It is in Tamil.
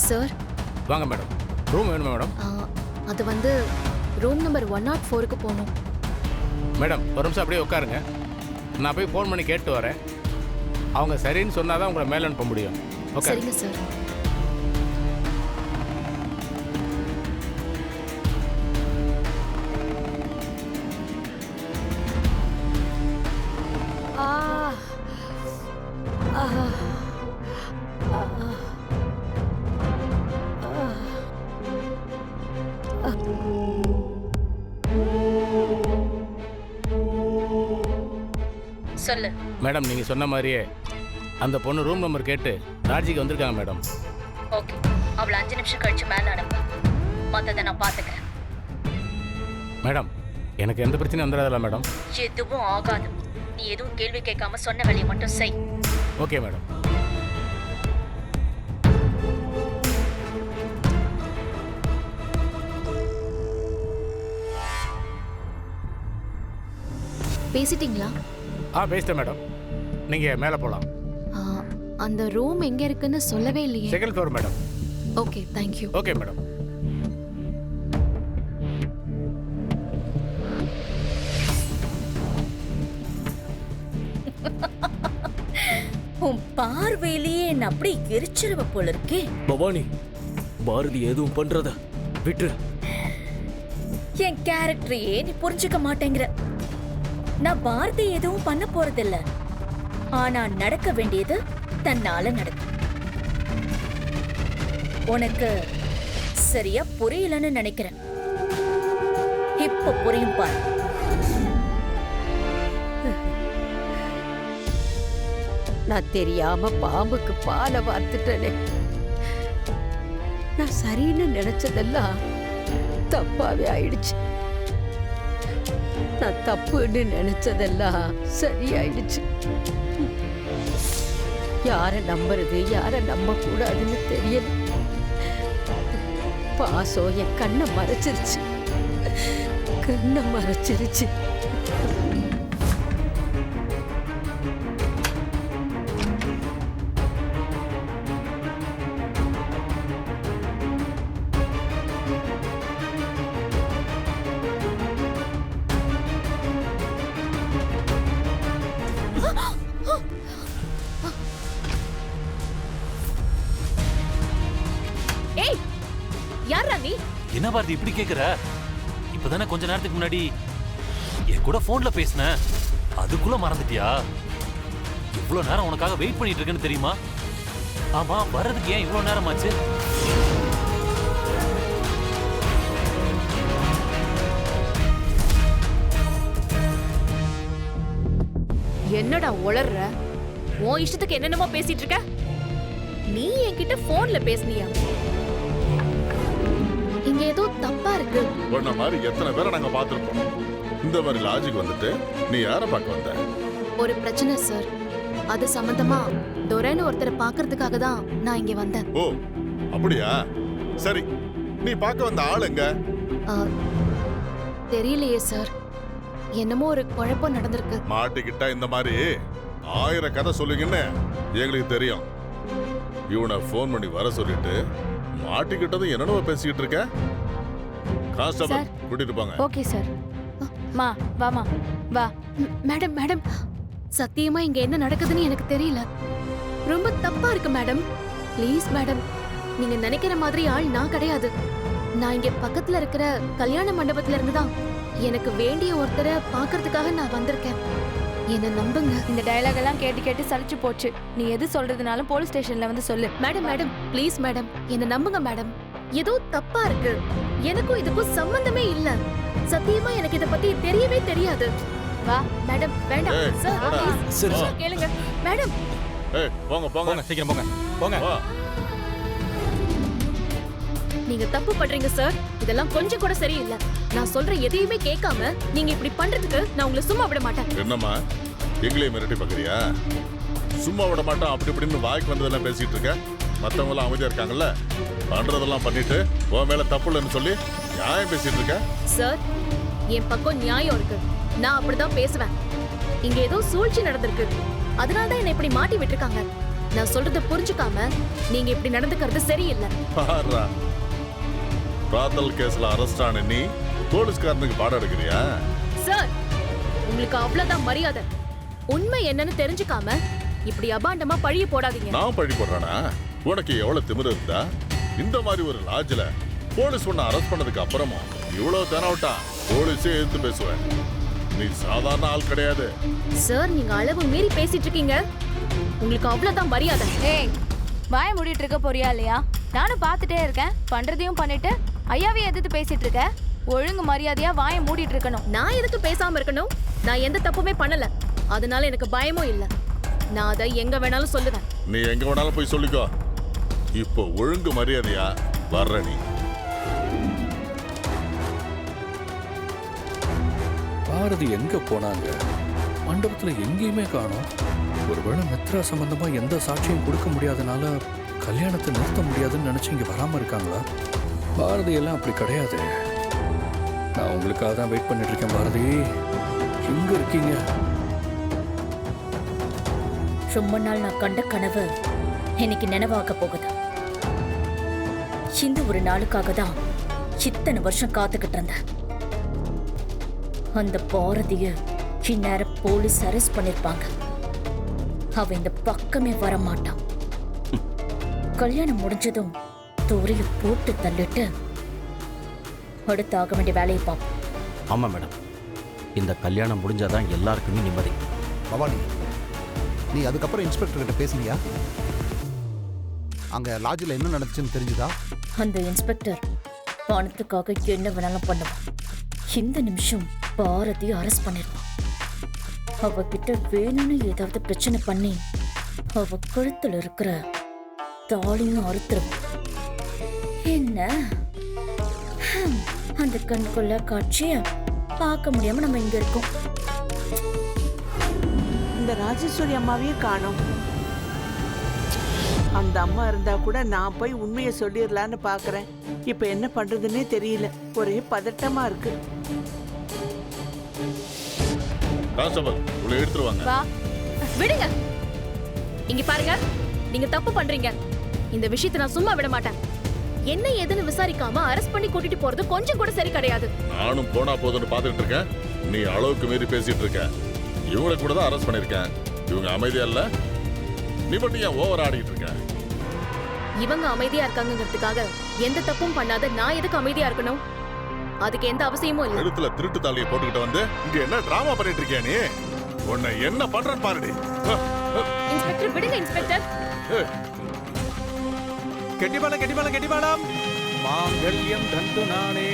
சார் வாங்க மேடம். ரூம் வேணுமா மேடம்? அது வந்து ரூம் நம்பர் 104க்கு போகணும். மேடம் ஒரு நிமிஷம் அப்படியே உட்காருங்க. நான் போய் ஃபோன் பண்ணி கேட்டு வரேன். அவங்க சரின்னு சொன்னால் தான் உங்களை மேலே அனுப்ப முடியும். ஓகே சரிங்க சார். சொல்லு மேடம், நீங்கள் சொன்ன மாதிரியே அந்த பொண்ணு ரூம் நம்பர் கேட்டு ராஜிக்கு வந்திருக்காங்க மேடம். ஓகே, அவளை 5 நிமிஷம் கழிச்சு மேலே அனுப்பு. மற்றதை நான் பார்த்துக்கிறேன். மேடம், எனக்கு எந்த பிரச்சனையும் வந்துடாதல்ல மேடம்? எதுவும் ஆகாது. நீ எதுவும் கேள்வி கேட்காம சொன்ன வேலையை மட்டும் செய். Okay madam. பேசிட்டீங்களா? பேசிட்டேன் மேடம். நீங்கள் மேலே போகலாம். அந்த ரூம் எங்க இருக்குன்னு சொல்லவே இல்லையே. Second floor madam. Okay, thank you. Okay madam. உன் பார்வையிலேயே என்ன அப்படி எரிச்சிருவ போல இருக்கே. பவானி, பாரதி எதுவும் பண்றத விட்டு. என் கேரக்டரையே நீ புரிஞ்சுக்க மாட்டேங்கிற. நான் பாரதி எதுவும் பண்ண போறதில்ல. ஆனா நடக்க வேண்டியது தன்னால நடக்கும். உனக்கு சரியா புரியலன்னு நினைக்கிறேன். இப்ப புரியும் பாரு. நான் தெரியாம பாம்புக்கு பாலை வார்த்துட்டேனே. நான் சரின்னு நினைச்சதெல்லாம் தப்பாவே ஆயிடுச்சு. நான் தப்புன்னு நினைச்சதெல்லாம் சரியாயிடுச்சு. யாரை நம்புறது யாரை நம்ப கூடாதுன்னு தெரியல. பாசம் என் கண்ணை மறைச்சிருச்சு. கண்ணை மறைச்சிருச்சு. என்ன பாரதி இப்படி கேக்குற? இப்பதானே கொஞ்ச நேரத்துக்கு முன்னாடி என் கூட போன்ல பேசின. அதுக்குள்ள மறந்துட்டியா? இவ்வளவு நேரம் உனக்காக வெயிட் பண்ணிட்டு இருக்கேன்னு தெரியுமா? ஆமா, வர்றதுக்கு ஏன் இவ்வளவு நேரம் ஆச்சு? என்னடா உளர்ற? உன் இஷ்டத்துக்கு என்னென்னமோ பேசிட்டு இருக்க. நீ என்கிட்ட போன்ல பேசுனியா? இங்க ஏதோ தப்பா இருக்கு. உன்ன மாதிரி எத்தனை பேரை நாங்க பார்த்திருப்போம். இந்த மாதிரி லாஜிக் வந்துட்டு நீ யாரை பார்க்க வந்த? ஒரு பிரச்சனை சார். அது சம்பந்தமா துரைன்னு ஒருத்தரை பார்க்கறதுக்காக தான் நான் இங்க வந்தேன். ஓ, அப்படியா? சரி, நீ பார்க்க வந்த ஆள் எங்க? தெரியலையே சார். என்னமோ ஒரு குழப்பம் நடந்திருக்கு. மாட்டிக்கிட்டா இந்த மாதிரி 1000 கதை சொல்லுங்கன்னு எங்களுக்கு தெரியும். இவனை போன் பண்ணி வர சொல்லிட்டு மாட்டிக்கிட்டதும் என்னென்ன பேசிக்கிட்டு இருக்க? கான்ஸ்டபிள் கூட்டிட்டு போங்க. Okay sir. மா வாமா வா. மேடம் மேடம், சத்தியமா இங்க என்ன நடக்குதுன்னு எனக்கு தெரியல. ரொம்ப தப்பா இருக்கு மேடம். ப்ளீஸ் மேடம், நீங்க நினைக்கிற மாதிரி ஆள் நான் கிடையாது. நான் இங்க பக்கத்துல இருக்கிற கல்யாண மண்டபத்துல இருந்து தான் எனக்கு வேண்டிய ஒருத்தரை பாக்குறதுக்காக நான் வந்திருக்கேன். என்ன நம்புங்க. இந்த டயலாக் எல்லாம் கேட்டு கேட்டு சலிச்சு போச்சு. நீ எது சொல்றதுனாலும் போலீஸ் ஸ்டேஷன்ல வந்து சொல்லு. மேடம் மேடம், ப்ளீஸ் மேடம், என்ன நம்புங்க மேடம். ஏதோ தப்பா இருக்கு. எனக்கும் இதுக்கும் சம்பந்தமே இல்ல. சத்தியமா எனக்கு இத பத்தி தெரியவே தெரியாது. வா மேடம். வேண்டாம் சார், ப்ளீஸ் சரி கேளுங்க மேடம். ஏய், போங்க போங்க, சீக்கிரம் போங்க. போங்க. நீங்க தப்பு பண்றீங்க சார். இதெல்லாம் கொஞ்சம் கூட சரியில்லை. நான் சொல்ற எதையுமே கேட்காம நீங்க இப்படி பண்றதுக்கு நான் உங்களை சும்மா விட மாட்டேன். என்னம்மா, எங்களையும் மிரட்டி பார்க்கறியா? சும்மா விட மாட்டோம் அப்படி இப்படின்னு வாய்க்கு வந்ததெல்லாம் பேசிட்டு இருக்க. மற்றவங்க எல்லாம் அமைதியா இருக்காங்கல்ல, பண்றதெல்லாம் பண்ணிட்டு உன் மேல தப்பு இல்லைன்னு சொல்லி நியாயம் பேசிட்டு இருக்க. சார், என் பக்கம் நியாயம் இருக்கு. நான் அப்படிதான் பேசுவேன். இங்க ஏதோ சூழ்ச்சி நடந்திருக்கு. அதனால தான் என்னை இப்படி மாட்டி விட்டுருக்காங்க. நான் சொல்றத புரிஞ்சுக்காம நீங்க இப்படி நடந்துக்கிறது சரியில்லை. பாரா பிராத்தல் கேஸ்ல அரெஸ்ட் ஆன நீ போலீஸ்காரனுக்கு பாடம் எடுக்கிறியா? சார், உங்களுக்கு அவ்வளவுதான் மரியாதை. உண்மை என்னன்னு தெரிஞ்சுக்காம இப்படி அபாண்டமா பழிய போடாதீங்க. நான் பழி போடுறானா? உனக்கு எவ்வளவு திமிரு இருந்தா இந்த மாதிரி ஒரு லாட்ஜ்ல போலீஸ் உன்னை அரெஸ்ட் பண்ணதுக்கு அப்புறமும் இவ்வளவு தெனாவட்டா போலீஸே எதிர்த்து பேசுவேன். நீ சாதாரண ஆள் கிடையாது. சார், நீங்க அளவு மீறி பேசிட்டு இருக்கீங்க. உங்களுக்கு அவ்வளவுதான் மரியாதை. ஏய், வாய மூடிட்டு இருக்க போறியா இல்லையா? நானும் பார்த்துட்டே இருக்கேன், பண்றதையும் பண்ணிட்டு ஐயாவையும் எதிர்த்து பேசிட்டு இருக்க. ஒழுங்கு மரியாதையா வாய மூடிட்டு இருக்கணும். நான் எதுக்கு பேசாம இருக்கணும்? நான் எந்த தப்புமே பண்ணல, அதனால எனக்கு பயமும் இல்ல. நான் அதை எங்க வேணாலும் சொல்லுவேன். நீ எங்க வேணாலும் போய் சொல்லிக்கோ. இப்போ ஒழுங்கு மரியாதையா வர்ற நீ. பாரதி எங்க போனாங்க? மண்டபத்துல எங்கேயுமே காணோம். ஒருவேளை மித்ரா சம்பந்தமா எந்த சாட்சியும் கொடுக்க முடியாதனால கல்யாணத்தை நிறுத்த முடியாதுன்னு நினைச்சு இங்க வராம இருக்காங்களா? பாரதி எல்லாம் அப்படி கிடையாது. நான் உங்களுக்காக தான் வெயிட் பண்ணிட்டு இருக்கேன். பாரதி, எங்க இருக்கீங்க? ரொம்ப நாள் நான் கண்ட கனவு இன்னைக்கு நினைவாக போகுது. இந்த ஒரு நாளுக்காக தான் இத்தனை வருஷம் காத்துக்கிட்டு இருந்தேன். அந்த பாரதிய இந்நேரம் போலீஸ் அரெஸ்ட் பண்ணிருப்பாங்க. அவ இந்த பக்கமே வர மாட்டான். கல்யாணம் முடிஞ்சதும் தோரைய போட்டு தள்ளிட்டு அடுத்து ஆக வேண்டிய வேலையை பார்ப்போம். ஆமா மேடம், இந்த கல்யாணம் முடிஞ்சாதான் எல்லாருக்குமே நிம்மதி. பவானி, நீ அதுக்கப்புறம் இன்ஸ்பெக்டர் கிட்ட பேசுனியா? அங்க லாட்ஜில் என்ன நடந்துச்சுன்னு தெரிஞ்சுதா? அந்த இன்ஸ்பெக்டர் பணத்துக்காக என்ன வேணாலும் பண்ணுவான். இந்த நிமிஷம் பாரதி அரெஸ்ட் பண்ணிருவான். அவகிட்ட வேணும்னு ஏதாவது பிரச்சனை பண்ணி அவ கழுத்துல இருக்கிற தாலியும் அறுத்துருவான். என்ன அந்த கண்கொள்ள காட்சிய பார்க்க முடியாம நம்ம இங்க இருக்கோம். இந்த ராஜேஸ்வரி அம்மாவையே காணோம். அந்த அம்மா இருந்தா கூட நான் போய் உண்மையை சொல்லிடலான்னு பாக்குறேன். இப்ப என்ன பண்றதுன்னே தெரியல, ஒரே பதட்டமா இருக்கு. கான்ஸ்டபிள், உள்ள எடுத்துருவாங்க. வா. விடுங்க. இங்க பாருங்க, நீங்க தப்பு பண்றீங்க. இந்த விஷயத்தை நான் சும்மா விட மாட்டேன். என்ன ஏதுன்னு விசாரிக்காம அரெஸ்ட் பண்ணி கூட்டிட்டு போறது கொஞ்சம் கூட சரி கிடையாது. நானும் போனா போதுன்னு பாத்துக்கிட்டு இருக்கேன். நீ அளவுக்கு மீறி பேசிட்டு இருக்க. இவங்களை கூட தான் அரெஸ்ட் பண்ணிருக்கேன். இவங்க அமைதியா இல்ல, நீ மட்டும் ஏன் ஓவர் ஆடிட்டு இருக்க? இவங்க அமைதியா இருக்காங்கிறதுக்காக எந்த தப்பும் பண்ணாத நான் எதுக்கு அமைதியா இருக்கணும்? அதுக்கு எந்த அவசியமும் இல்ல. கழுத்துல திருட்டு தாலியை போட்டுக்கிட்டு வந்து இங்க என்ன டிராமா பண்ணிட்டு இருக்கியா நீ? உன்னை என்ன பண்றன்னு பாருடி. இன்ஸ்பெக்டர், விடுங்க இன்ஸ்பெக்டர். கெட்டிபாலம் கெட்டிபாலம் கெட்டிபாலம் மாங்கல்யம் தந்து நானே